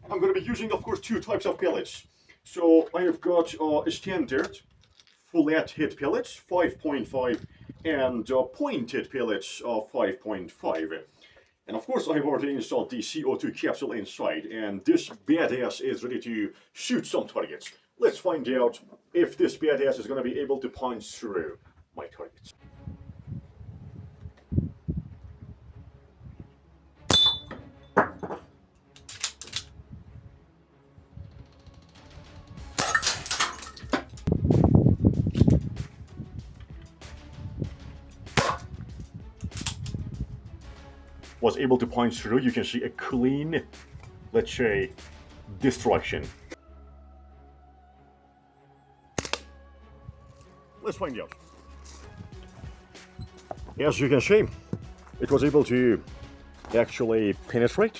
I'm going to be using, of course, two types of pellets. So I have got a standard flat head pellets 5.5 and pointed pellets 5.5. And of course I have already installed the CO2 capsule inside, and this badass is ready to shoot some targets. Let's find out if this badass is going to be able to punch through my targets. Was able to punch through. You can see a clean, let's say, destruction. Let's find out. As you can see, it was able to actually penetrate